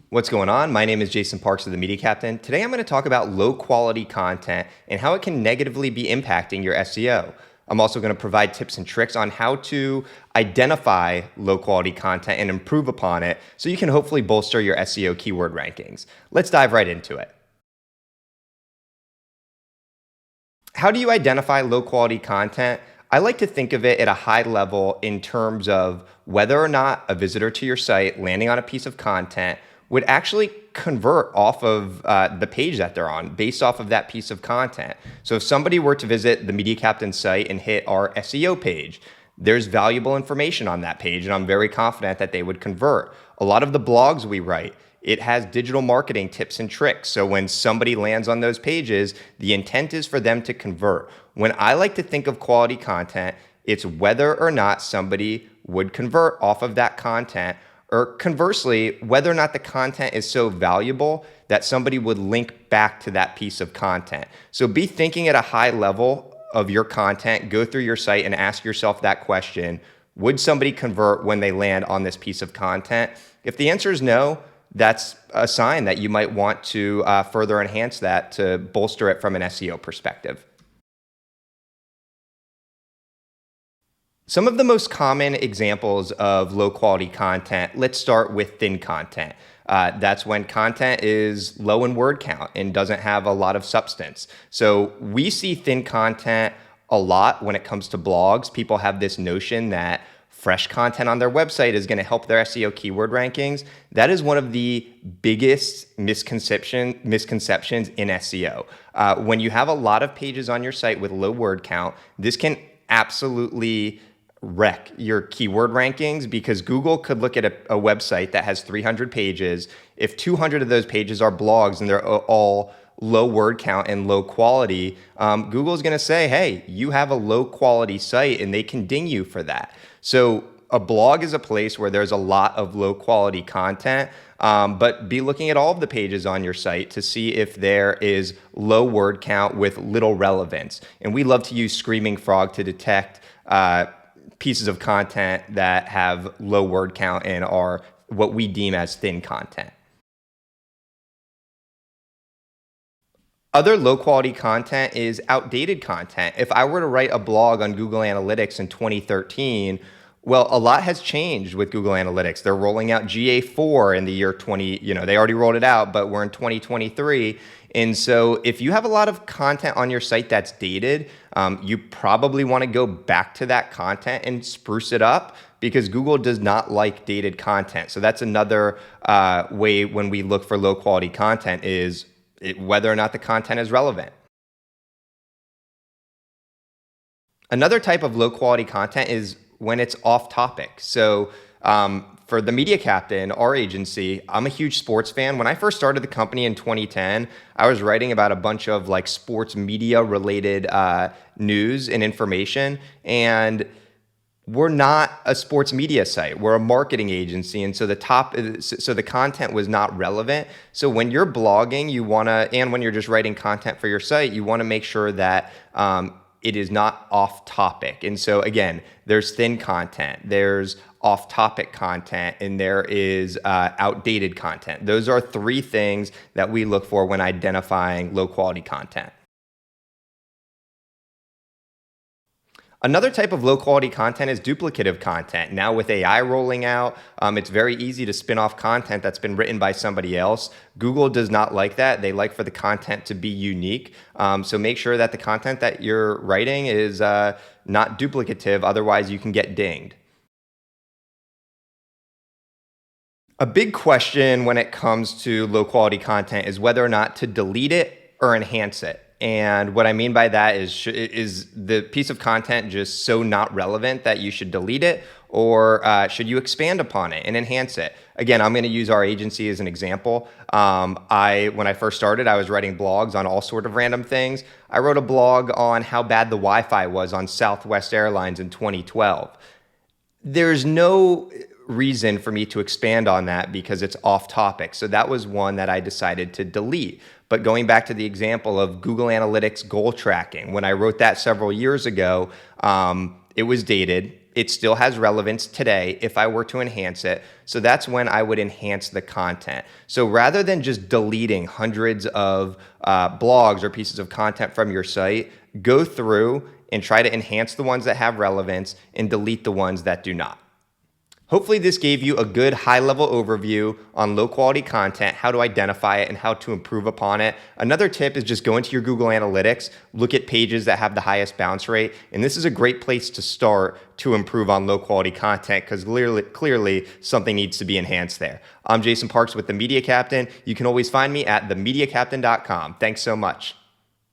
What's going on? My name is Jason Parks of the Media Captain. Today I'm going to talk about low quality content and how it can negatively be impacting your SEO. I'm also going to provide tips and tricks on how to identify low quality content and improve upon it so you can hopefully bolster your SEO keyword rankings. Let's dive right into it. How do you identify low quality content? I like to think of it at a high level in terms of whether or not a visitor to your site landing on a piece of content would actually convert off of the page that they're on based off of that piece of content. So if somebody were to visit the Media Captain site and hit our SEO page, there's valuable information on that page, and I'm very confident that they would convert. A lot of the blogs we write, it has digital marketing tips and tricks. So when somebody lands on those pages, the intent is for them to convert. When I like to think of quality content, it's whether or not somebody would convert off of that content, or conversely, whether or not the content is so valuable that somebody would link back to that piece of content. So be thinking at a high level of your content, go through your site and ask yourself that question: would somebody convert when they land on this piece of content? If the answer is no, that's a sign that you might want to further enhance that to bolster it from an SEO perspective. Some of the most common examples of low quality content, let's start with thin content. That's when content is low in word count and doesn't have a lot of substance. So we see thin content a lot when it comes to blogs. People have this notion that fresh content on their website is going to help their SEO keyword rankings. That is one of the biggest misconceptions in SEO. When you have a lot of pages on your site with low word count, this can absolutely wreck your keyword rankings, because Google could look at a website that has 300 pages. If 200 of those pages are blogs and they're all low word count and low quality, Google is going to say, hey, you have a low quality site, and they can ding you for that. So a blog is a place where there's a lot of low quality content, but be looking at all of the pages on your site to see if there is low word count with little relevance. And we love to use Screaming Frog to detect pieces of content that have low word count and are what we deem as thin content. Other low quality content is outdated content. If I were to write a blog on Google Analytics in 2013, well, a lot has changed with Google Analytics. They're rolling out GA4 in the year 20, they already rolled it out, but we're in 2023. And so if you have a lot of content on your site that's dated, you probably want to go back to that content and spruce it up, because Google does not like dated content. So that's another way when we look for low quality content is whether or not the content is relevant. Another type of low quality content is when it's off topic. So for the Media Captain, our agency, I'm a huge sports fan. When I first started the company in 2010, I was writing about a bunch of sports media related news and information. And we're not a sports media site. We're a marketing agency. And so the content was not relevant. So when you're blogging, and when you're just writing content for your site, you want to make sure that it is not off topic. And so again, there's thin content, there's off topic content, and there is outdated content. Those are three things that we look for when identifying low quality content. Another type of low quality content is duplicative content. Now with AI rolling out, it's very easy to spin off content that's been written by somebody else. Google does not like that. They like for the content to be unique. So make sure that the content that you're writing is not duplicative, otherwise you can get dinged. A big question when it comes to low quality content is whether or not to delete it or enhance it. And what I mean by that is the piece of content just so not relevant that you should delete it, or should you expand upon it and enhance it? Again, I'm going to use our agency as an example. When I first started, I was writing blogs on all sort of random things. I wrote a blog on how bad the Wi-Fi was on Southwest Airlines in 2012. There's no reason for me to expand on that because it's off topic. So that was one that I decided to delete. But going back to the example of Google Analytics goal tracking, when I wrote that several years ago, it was dated. it still has relevance today if I were to enhance it. So that's when I would enhance the content. So rather than just deleting hundreds of blogs or pieces of content from your site, go through and try to enhance the ones that have relevance and delete the ones that do not. Hopefully this gave you a good high-level overview on low-quality content, how to identify it, and how to improve upon it. Another tip is just go into your Google Analytics, look at pages that have the highest bounce rate, and this is a great place to start to improve on low-quality content because clearly something needs to be enhanced there. I'm Jason Parks with The Media Captain. You can always find me at themediacaptain.com. Thanks so much.